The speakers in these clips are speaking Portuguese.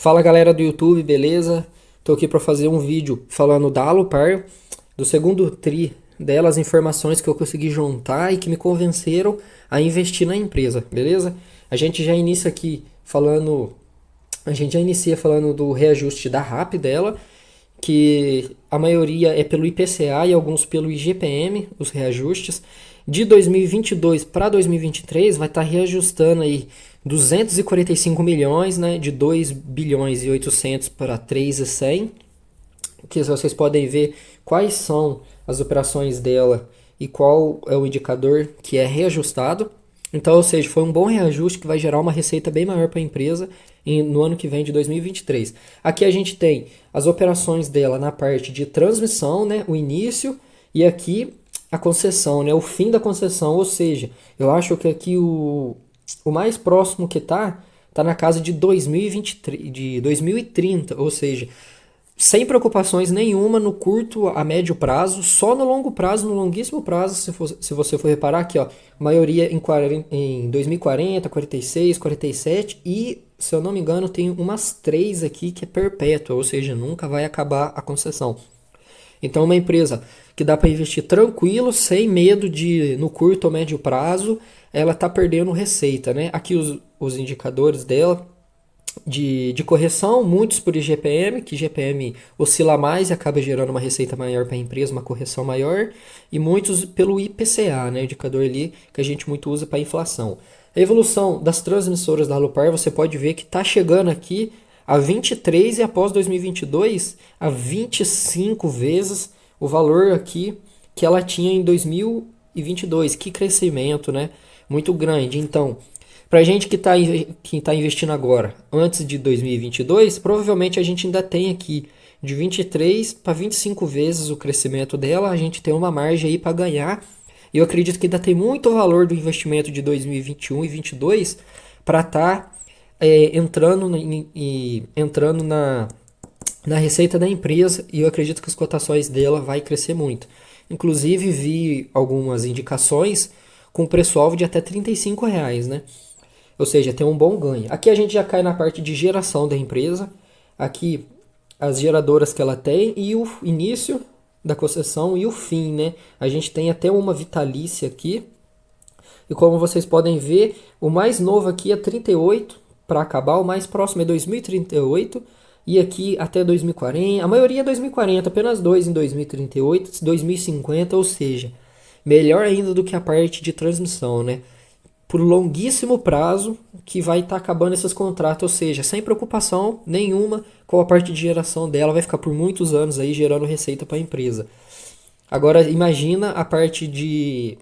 Fala galera do YouTube, beleza? Tô aqui para fazer um vídeo falando da Alupar, do segundo tri delas, informações que eu consegui juntar e que me convenceram a investir na empresa, beleza? A gente já inicia aqui falando, a gente já inicia falando do reajuste da RAP dela, que a maioria é pelo IPCA e alguns pelo IGPM, os reajustes. De 2022 para 2023 vai estar reajustando aí 245 milhões, né, de 2 bilhões e 800 para 3,100, que vocês podem ver quais são as operações dela e qual é o indicador que é reajustado. Então, ou seja, foi um bom reajuste que vai gerar uma receita bem maior para a empresa no ano que vem de 2023. Aqui a gente tem as operações dela na parte de transmissão, né, o início, e aqui a concessão, né, o fim da concessão. Ou seja, eu acho que aqui o mais próximo que tá na casa de 2023, de 2030, ou seja, sem preocupações nenhuma no curto a médio prazo, só no longo prazo, no longuíssimo prazo, se você for reparar aqui, ó, maioria em 2040, 46, 47 e, se eu não me engano, tem umas três aqui que é perpétua, ou seja, nunca vai acabar a concessão. Então, uma empresa que dá para investir tranquilo, sem medo de, no curto ou médio prazo, ela tá perdendo receita, né? Aqui os indicadores dela de correção, muitos por IGPM, que IGPM oscila mais e acaba gerando uma receita maior para a empresa, uma correção maior, e muitos pelo IPCA, né, indicador ali que a gente muito usa para inflação. A evolução das transmissoras da Alupar, você pode ver que está chegando aqui a 23 e após 2022 a 25 vezes o valor aqui que ela tinha em 2022. Que crescimento, né? Muito grande. Então, para gente que tá investindo agora, antes de 2022, provavelmente a gente ainda tem aqui de 23 para 25 vezes o crescimento dela. A gente tem uma margem aí para ganhar. E eu acredito que ainda tem muito valor do investimento de 2021 e 2022 para estar entrando na receita da empresa. E eu acredito que as cotações dela vai crescer muito. Inclusive vi algumas indicações com preço-alvo de até R$ 35, né? Ou seja, tem um bom ganho. Aqui a gente já cai na parte de geração da empresa. Aqui as geradoras que ela tem e o início da concessão e o fim, né? A gente tem até uma vitalícia aqui. E como vocês podem ver, o mais novo aqui é 38 para acabar, o mais próximo é 2038 e aqui até 2040. A maioria é 2040, apenas dois em 2038, 2050, ou seja, melhor ainda do que a parte de transmissão, né? Por longuíssimo prazo que vai estar acabando esses contratos, ou seja, sem preocupação nenhuma com a parte de geração dela, vai ficar por muitos anos aí gerando receita para a empresa. Agora imagina a parte de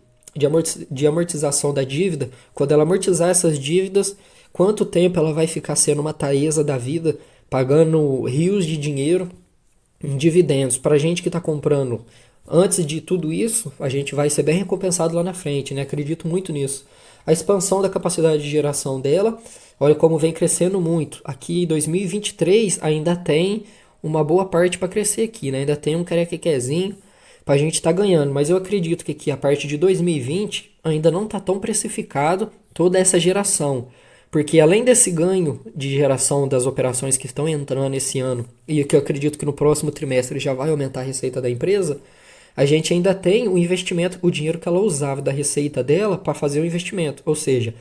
amortização da dívida, quando ela amortizar essas dívidas, quanto tempo ela vai ficar sendo uma Taesa da vida, pagando rios de dinheiro em dividendos. Para a gente que está comprando antes de tudo isso, a gente vai ser bem recompensado lá na frente, né? Acredito muito nisso. A expansão da capacidade de geração dela, olha como vem crescendo muito. Aqui em 2023 ainda tem uma boa parte para crescer aqui, né? Ainda tem um carequequezinho para a gente estar ganhando. Mas eu acredito que aqui a partir de 2020 ainda não está tão precificado toda essa geração. Porque além desse ganho de geração das operações que estão entrando esse ano, e que eu acredito que no próximo trimestre já vai aumentar a receita da empresa, a gente ainda tem o investimento, o dinheiro que ela usava da receita dela para fazer o investimento. Ou seja,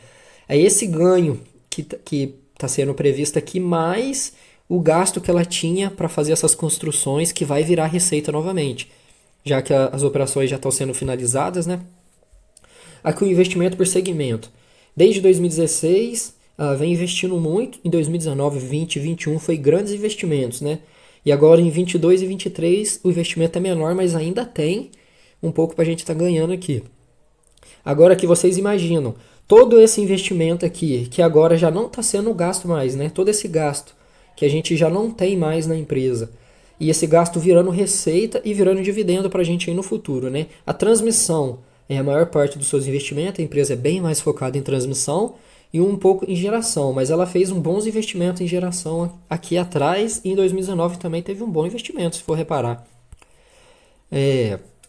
é esse ganho que está sendo previsto aqui, mais o gasto que ela tinha para fazer essas construções, que vai virar receita novamente, já que as operações já estão sendo finalizadas, né? Aqui o investimento por segmento. Desde 2016, ela vem investindo muito. Em 2019, 20, 21 foi grandes investimentos, né? E agora em 22 e 23 o investimento é menor, mas ainda tem um pouco para a gente estar ganhando aqui. Agora que vocês imaginam, todo esse investimento aqui, que agora já não está sendo gasto mais, né? Todo esse gasto que a gente já não tem mais na empresa. E esse gasto virando receita e virando dividendo para a gente aí no futuro, né? A transmissão é a maior parte dos seus investimentos, a empresa é bem mais focada em transmissão e um pouco em geração, mas ela fez um bons investimentos em geração aqui atrás e em 2019 também teve um bom investimento, se for reparar.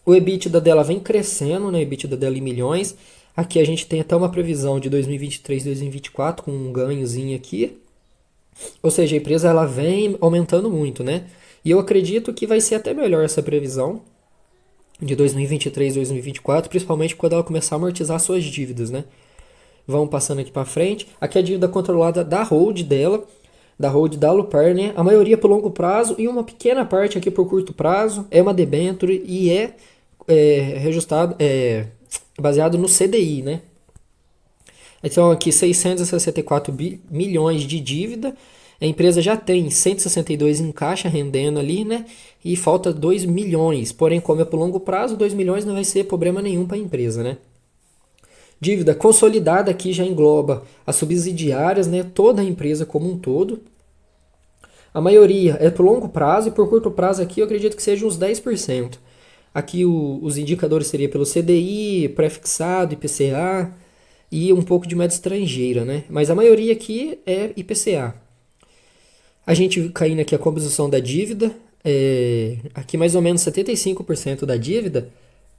O EBITDA dela vem crescendo, né? O EBITDA dela em milhões. Aqui a gente tem até uma previsão de 2023, 2024 com um ganhozinho aqui. Ou seja, a empresa ela vem aumentando muito, né? E eu acredito que vai ser até melhor essa previsão de 2023, 2024, principalmente quando ela começar a amortizar suas dívidas, né? Vamos passando aqui para frente. Aqui é a dívida controlada da hold dela, da hold da Alupar, né? A maioria por longo prazo e uma pequena parte aqui por curto prazo. É uma debenture e reajustado, baseado no CDI, né? Então aqui 664 milhões de dívida. A empresa já tem 162 em caixa rendendo ali, né? E falta 2 milhões. Porém, como é por longo prazo, 2 milhões não vai ser problema nenhum para a empresa, né? Dívida consolidada aqui já engloba as subsidiárias, né? Toda a empresa como um todo. A maioria é por longo prazo e por curto prazo aqui eu acredito que seja uns 10%. Aqui os indicadores seriam pelo CDI, pré-fixado, IPCA e um pouco de moeda estrangeira, né? Mas a maioria aqui é IPCA. A gente caindo aqui a composição da dívida, aqui mais ou menos 75% da dívida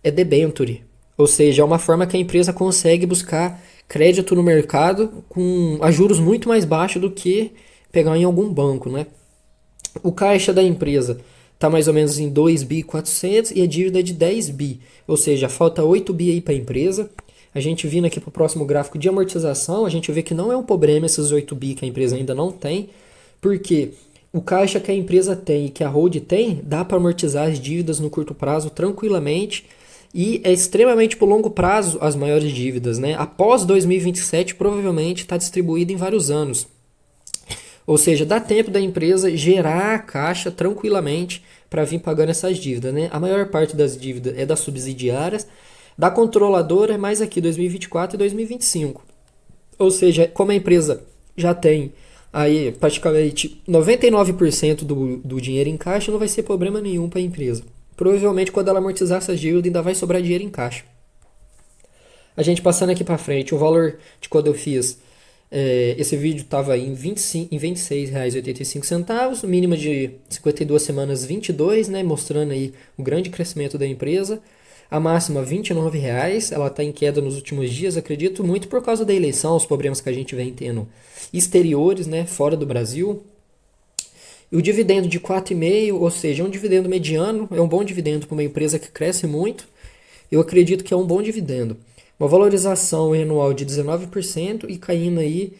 é debenture, ou seja, é uma forma que a empresa consegue buscar crédito no mercado com a juros muito mais baixos do que pegar em algum banco, né? O caixa da empresa está mais ou menos em 2 bi 400 e a dívida é de 10 bi, ou seja, falta 8 bi aí para a empresa. A gente vindo aqui para o próximo gráfico de amortização, a gente vê que não é um problema esses 8 bi que a empresa ainda não tem, porque o caixa que a empresa tem e que a hold tem, dá para amortizar as dívidas no curto prazo tranquilamente e é extremamente por longo prazo as maiores dívidas, né? Após 2027 provavelmente está distribuído em vários anos. Ou seja, dá tempo da empresa gerar a caixa tranquilamente para vir pagando essas dívidas, né? A maior parte das dívidas é das subsidiárias, da controladora é mais aqui 2024 e 2025. Ou seja, como a empresa já tem aí praticamente 99% do dinheiro em caixa, não vai ser problema nenhum para a empresa. Provavelmente quando ela amortizar essas dívidas ainda vai sobrar dinheiro em caixa. A gente passando aqui para frente, o valor de quando eu fiz esse vídeo estava em R$ 26,85, mínima de 52 semanas 22, né, mostrando aí o grande crescimento da empresa. A máxima R$ 29,00, ela está em queda nos últimos dias, acredito, muito por causa da eleição, os problemas que a gente vem tendo exteriores, né, fora do Brasil. E o dividendo de 4,5, ou seja, é um dividendo mediano, é um bom dividendo para uma empresa que cresce muito. Eu acredito que é um bom dividendo. Uma valorização anual de 19% e caindo aí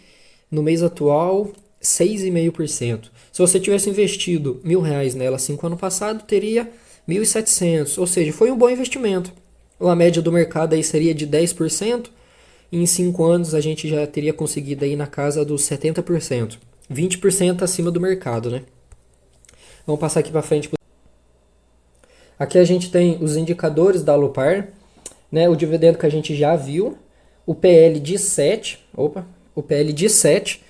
no mês atual 6,5%. Se você tivesse investido R$ 1.000 nela 5 anos passado, teria 1.700, ou seja, foi um bom investimento. A média do mercado aí seria de 10%, e em 5 anos a gente já teria conseguido aí na casa dos 70%, 20% acima do mercado, né? Vamos passar aqui para frente. Aqui a gente tem os indicadores da Alupar, né? O dividendo que a gente já viu, o PL de 7, o PL de 7,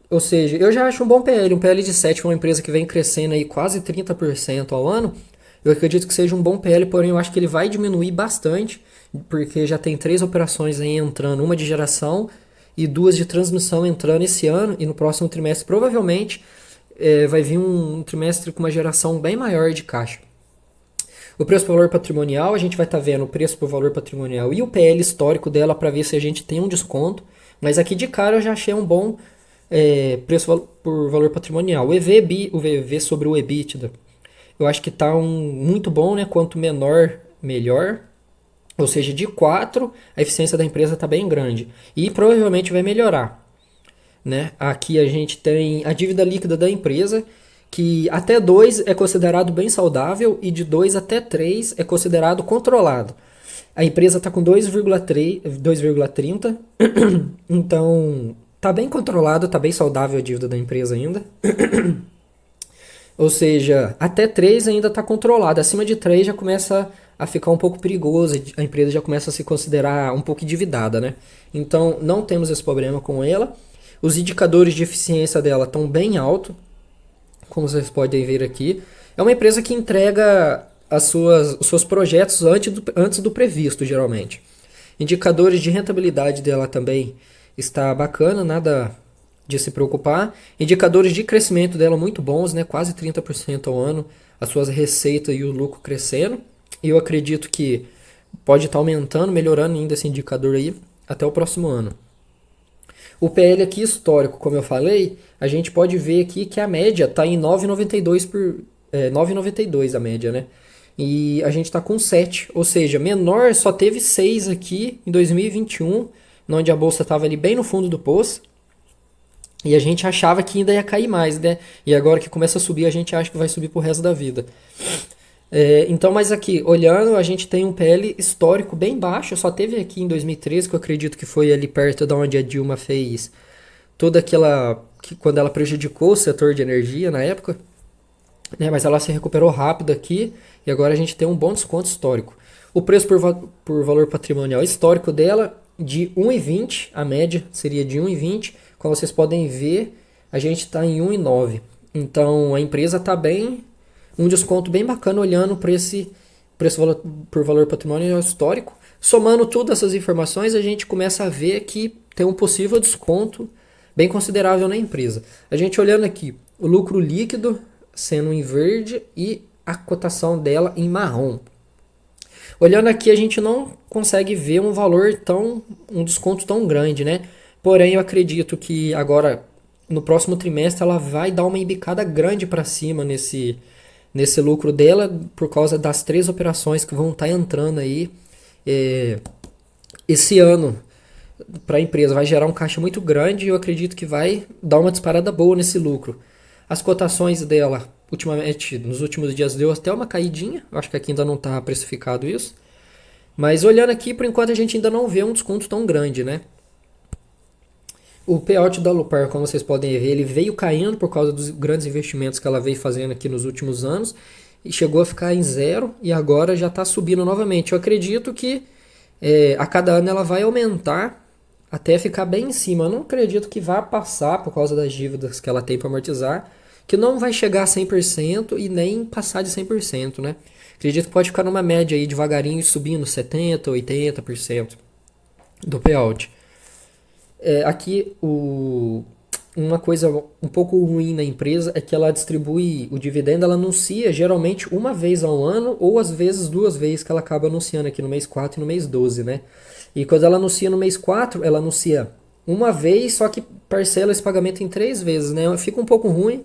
ou seja, eu já acho um bom PL, um PL de 7 para uma empresa que vem crescendo aí quase 30% ao ano. Eu acredito que seja um bom PL, porém eu acho que ele vai diminuir bastante, porque já tem 3 operações aí entrando, uma de geração e 2 de transmissão entrando esse ano, e no próximo trimestre provavelmente vai vir um trimestre com uma geração bem maior de caixa. O preço por valor patrimonial, a gente vai estar vendo o preço por valor patrimonial e o PL histórico dela para ver se a gente tem um desconto, mas aqui de cara eu já achei um bom preço por valor patrimonial. O EV sobre o EBITDA, eu acho que está muito bom, né? Quanto menor, melhor. Ou seja, de 4, a eficiência da empresa está bem grande. E provavelmente vai melhorar, né? Aqui a gente tem a dívida líquida da empresa, que até 2 é considerado bem saudável e de 2 até 3 é considerado controlado. A empresa está com 2,30, então está bem controlado, está bem saudável a dívida da empresa ainda. Ou seja, até 3 ainda está controlado. Acima de 3 já começa a ficar um pouco perigoso. A empresa já começa a se considerar um pouco endividada, né? Então, não temos esse problema com ela. Os indicadores de eficiência dela estão bem altos, como vocês podem ver aqui. É uma empresa que entrega os seus projetos antes do previsto, geralmente. Indicadores de rentabilidade dela também está bacana, nada de se preocupar. Indicadores de crescimento dela muito bons, né? Quase 30% ao ano, as suas receitas e o lucro crescendo. E eu acredito que pode estar aumentando, melhorando ainda esse indicador aí até o próximo ano. O PL aqui histórico, como eu falei, a gente pode ver aqui que a média está em 9,92 9,92 a média, né? E a gente está com 7, ou seja, menor só teve 6 aqui em 2021, onde a bolsa estava ali bem no fundo do poço. E a gente achava que ainda ia cair mais, né? E agora que começa a subir, a gente acha que vai subir pro resto da vida. Então, mas aqui, olhando, a gente tem um PL histórico bem baixo. Só teve aqui em 2013, que eu acredito que foi ali perto de onde a Dilma fez toda aquela. Quando ela prejudicou o setor de energia na época, né? Mas ela se recuperou rápido aqui e agora a gente tem um bom desconto histórico. O preço por valor patrimonial histórico dela de 1,20, a média seria de 1,20. Como vocês podem ver, a gente está em 1,9. Então a empresa está bem, um desconto bem bacana olhando para esse preço por valor patrimonial histórico. Somando todas essas informações, a gente começa a ver que tem um possível desconto bem considerável na empresa. A gente olhando aqui, o lucro líquido sendo em verde e a cotação dela em marrom. Olhando aqui, a gente não consegue ver um desconto tão grande, né? Porém, eu acredito que agora, no próximo trimestre, ela vai dar uma embicada grande para cima nesse lucro dela, por causa das 3 operações que vão estar entrando aí esse ano para a empresa. Vai gerar um caixa muito grande e eu acredito que vai dar uma disparada boa nesse lucro. As cotações dela, ultimamente, nos últimos dias, deu até uma caidinha. Eu acho que aqui ainda não está precificado isso. Mas olhando aqui, por enquanto a gente ainda não vê um desconto tão grande, né? O payout da Alupar, como vocês podem ver, ele veio caindo por causa dos grandes investimentos que ela veio fazendo aqui nos últimos anos e chegou a ficar em zero e agora já está subindo novamente. Eu acredito que a cada ano ela vai aumentar até ficar bem em cima. Eu não acredito que vá passar por causa das dívidas que ela tem para amortizar, que não vai chegar a 100% e nem passar de 100%, né? Acredito que pode ficar numa média aí devagarinho subindo 70%, 80% do payout. Aqui uma coisa um pouco ruim na empresa é que ela distribui o dividendo, ela anuncia geralmente uma vez ao ano ou às vezes 2 vezes que ela acaba anunciando aqui no mês 4 e no mês 12, né? E quando ela anuncia no mês 4, ela anuncia uma vez, só que parcela esse pagamento em 3 vezes, né? Fica um pouco ruim,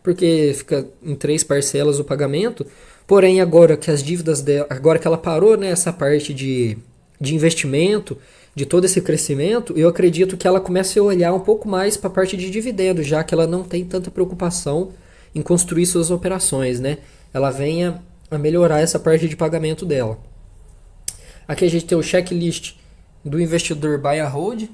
porque fica em 3 parcelas o pagamento. Porém, agora que as dívidas dela, agora que ela parou, né, essa parte de investimento, de todo esse crescimento, eu acredito que ela comece a olhar um pouco mais para a parte de dividendos, já que ela não tem tanta preocupação em construir suas operações, né? Ela venha a melhorar essa parte de pagamento dela. Aqui a gente tem o checklist do investidor Buy and Hold,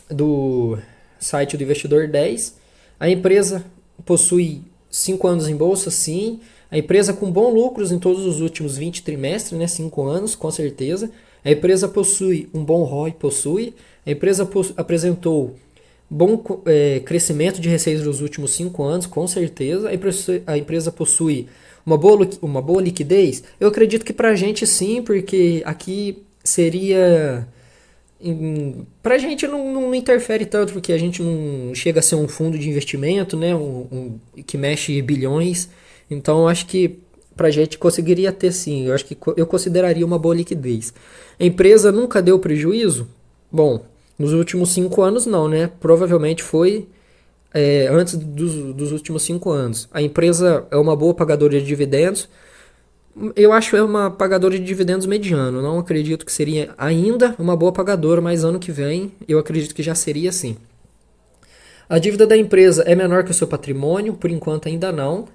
do site do Investidor 10. A empresa possui 5 anos em bolsa, sim. A empresa com bons lucros em todos os últimos 20 trimestres, né? 5 anos, com certeza. A empresa possui um bom ROI, possui. A empresa apresentou bom crescimento de receitas nos últimos 5 anos, com certeza. A empresa possui uma boa liquidez. Eu acredito que para a gente sim, porque aqui seria... Para a gente não interfere tanto, porque a gente não chega a ser um fundo de investimento, né? Que mexe bilhões. Então eu acho que pra gente conseguiria ter sim. Eu acho que eu consideraria uma boa liquidez. A empresa nunca deu prejuízo? Bom, nos últimos 5 anos não, né? Provavelmente foi antes dos últimos 5 anos. A empresa é uma boa pagadora de dividendos. Eu acho que é uma pagadora de dividendos mediano. Não acredito que seria ainda uma boa pagadora, mas ano que vem eu acredito que já seria sim. A dívida da empresa é menor que o seu patrimônio? Por enquanto ainda não.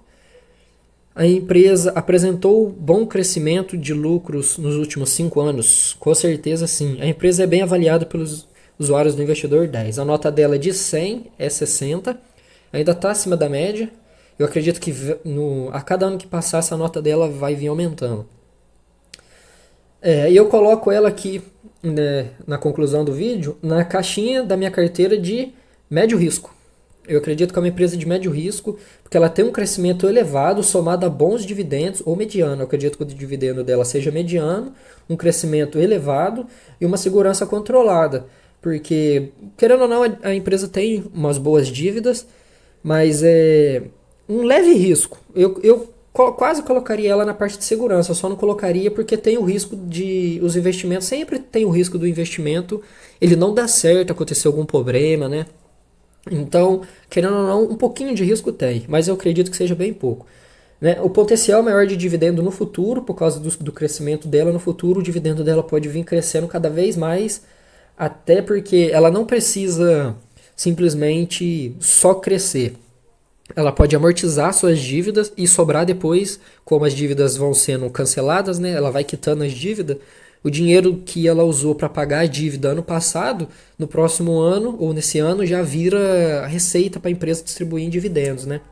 A empresa apresentou bom crescimento de lucros nos últimos 5 anos? Com certeza sim. A empresa é bem avaliada pelos usuários do Investidor 10. A nota dela de 100 é 60. Ainda está acima da média. Eu acredito que a cada ano que passar, essa nota dela vai vir aumentando. E eu coloco ela aqui, né, na conclusão do vídeo, na caixinha da minha carteira de médio risco. Eu acredito que é uma empresa de médio risco, porque ela tem um crescimento elevado somado a bons dividendos ou mediano. Eu acredito que o dividendo dela seja mediano, um crescimento elevado e uma segurança controlada. Porque, querendo ou não, a empresa tem umas boas dívidas, mas é um leve risco. Eu quase colocaria ela na parte de segurança, eu só não colocaria porque tem o risco de os investimentos, sempre tem o risco do investimento, ele não dá certo, acontecer algum problema, né? Então, querendo ou não, um pouquinho de risco tem, mas eu acredito que seja bem pouco. Né? O potencial maior de dividendo no futuro, por causa do crescimento dela no futuro, o dividendo dela pode vir crescendo cada vez mais, até porque ela não precisa simplesmente só crescer. Ela pode amortizar suas dívidas e sobrar depois, como as dívidas vão sendo canceladas, né? Ela vai quitando as dívidas. O dinheiro que ela usou para pagar a dívida ano passado, no próximo ano ou nesse ano já vira receita para a empresa distribuir em dividendos, né?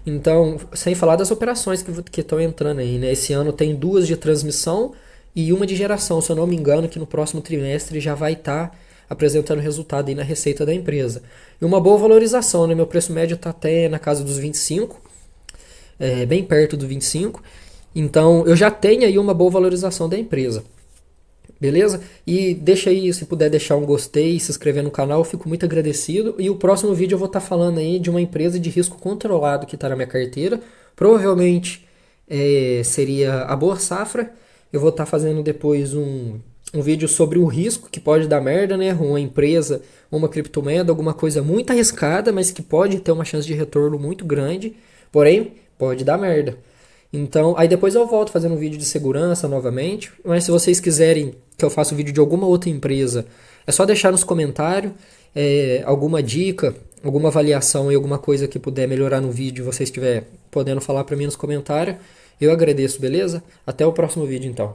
Então, sem falar das operações que estão entrando aí, né? Esse ano tem duas de transmissão e uma de geração, se eu não me engano, que no próximo trimestre já vai estar apresentando resultado aí na receita da empresa. E uma boa valorização, né? Meu preço médio está até na casa dos 25, bem perto do 25. Então, eu já tenho aí uma boa valorização da empresa. Beleza? E deixa aí, se puder deixar um gostei, se inscrever no canal, eu fico muito agradecido. E o próximo vídeo eu vou estar falando aí de uma empresa de risco controlado que está na minha carteira. Provavelmente seria a Boa Safra. Eu vou estar fazendo depois um vídeo sobre o risco que pode dar merda, né? Uma empresa, uma criptomoeda, alguma coisa muito arriscada, mas que pode ter uma chance de retorno muito grande. Porém, pode dar merda. Então, aí depois eu volto fazendo um vídeo de segurança novamente. Mas se vocês quiserem que eu faça um vídeo de alguma outra empresa, é só deixar nos comentários alguma dica, alguma avaliação e alguma coisa que puder melhorar no vídeo, vocês estiver podendo falar para mim nos comentários. Eu agradeço, beleza? Até o próximo vídeo então.